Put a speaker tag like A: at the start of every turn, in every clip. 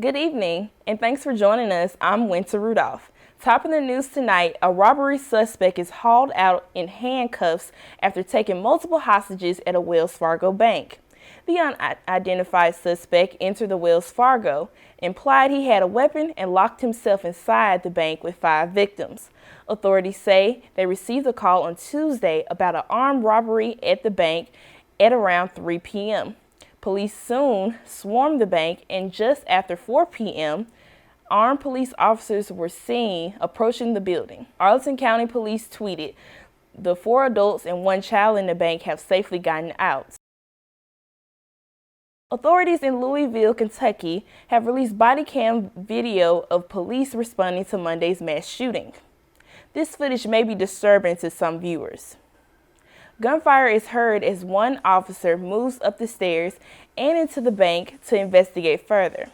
A: Good evening, and thanks for joining us. I'm Wynter Rudolph. Top of the news tonight, a robbery suspect is hauled out in handcuffs after taking multiple hostages at a Wells Fargo bank. The unidentified suspect entered the Wells Fargo, implied he had a weapon, and locked himself inside the bank with 5 victims. Authorities say they received a call on Tuesday about an armed robbery at the bank at around 3 p.m. Police soon swarmed the bank, and just after 4 p.m., armed police officers were seen approaching the building. Arlington County Police tweeted, "The 4 adults and 1 child in the bank have safely gotten out." Authorities in Louisville, Kentucky have released body cam video of police responding to Monday's mass shooting. This footage may be disturbing to some viewers. Gunfire is heard as one officer moves up the stairs and into the bank to investigate further.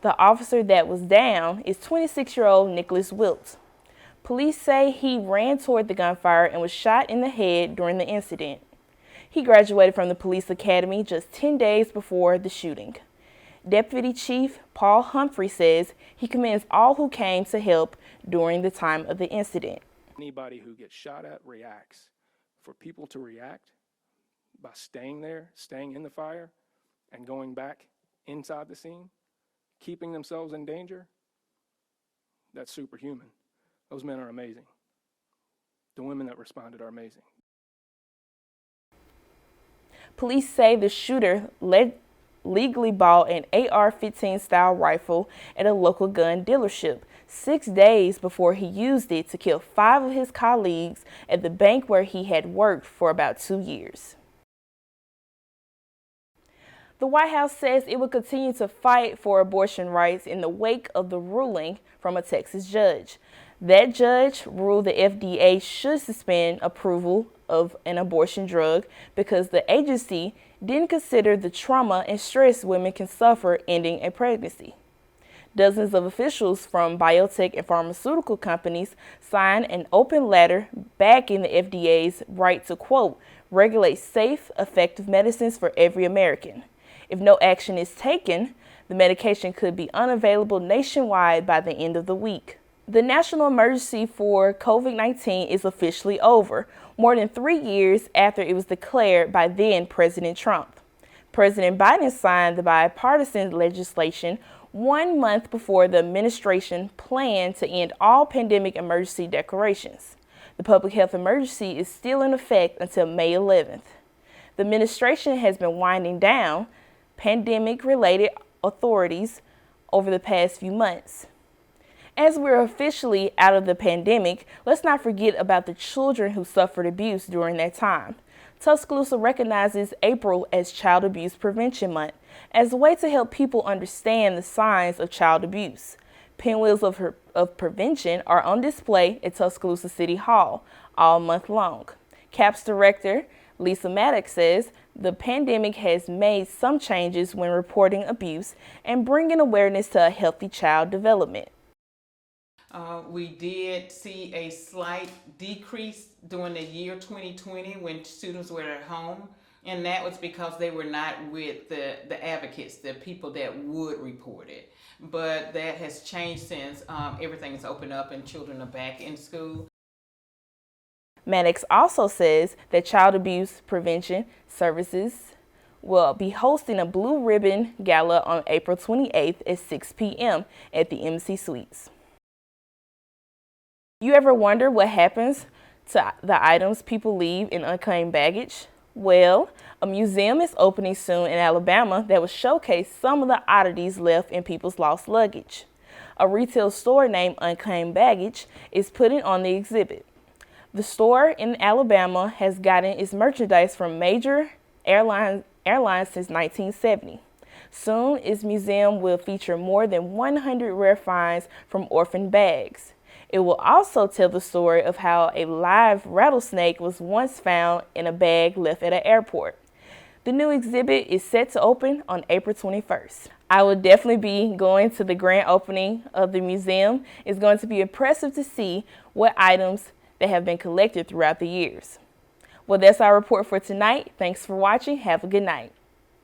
A: The officer that was down is 26-year-old Nicholas Wilt. Police say he ran toward the gunfire and was shot in the head during the incident. He graduated from the police academy just 10 days before the shooting. Deputy Chief Paul Humphrey says he commends all who came to help during the time of the incident.
B: Anybody who gets shot at reacts. For people to react by staying there, staying in the fire, and going back inside the scene, keeping themselves in danger, that's superhuman. Those men are amazing. The women that responded are amazing.
A: Police say the shooter legally bought an AR-15 style rifle at a local gun dealership 6 days before he used it to kill 5 of his colleagues at the bank where he had worked for about 2 years. The White House says it will continue to fight for abortion rights in the wake of the ruling from a Texas judge. That judge ruled the FDA should suspend approval of an abortion drug because the agency didn't consider the trauma and stress women can suffer ending a pregnancy. Dozens of officials from biotech and pharmaceutical companies signed an open letter backing the FDA's right to, quote, regulate safe, effective medicines for every American. If no action is taken, the medication could be unavailable nationwide by the end of the week. The national emergency for COVID-19 is officially over, more than 3 years after it was declared by then President Trump. President Biden signed the bipartisan legislation 1 month before the administration planned to end all pandemic emergency declarations. The public health emergency is still in effect until May 11th. The administration has been winding down pandemic-related authorities over the past few months. As we're officially out of the pandemic, let's not forget about the children who suffered abuse during that time. Tuscaloosa recognizes April as Child Abuse Prevention Month as a way to help people understand the signs of child abuse. Pinwheels of prevention are on display at Tuscaloosa City Hall all month long. CAPS Director Lisa Maddox says the pandemic has made some changes when reporting abuse and bringing awareness to a healthy child development.
C: We did see a slight decrease during the year 2020 when students were at home, and that was because they were not with the advocates, the people that would report it. But that has changed since everything is opened up and children are back in school.
A: Maddox also says that Child Abuse Prevention Services will be hosting a Blue Ribbon Gala on April 28th at 6 p.m. at the MC Suites. You ever wonder what happens to the items people leave in unclaimed baggage? Well, a museum is opening soon in Alabama that will showcase some of the oddities left in people's lost luggage. A retail store named Unclaimed Baggage is putting on the exhibit. The store in Alabama has gotten its merchandise from major airlines since 1970. Soon, its museum will feature more than 100 rare finds from orphaned bags. It will also tell the story of how a live rattlesnake was once found in a bag left at an airport. The new exhibit is set to open on April 21st. I will definitely be going to the grand opening of the museum. It's going to be impressive to see what items that have been collected throughout the years. Well, that's our report for tonight. Thanks for watching. Have a good night.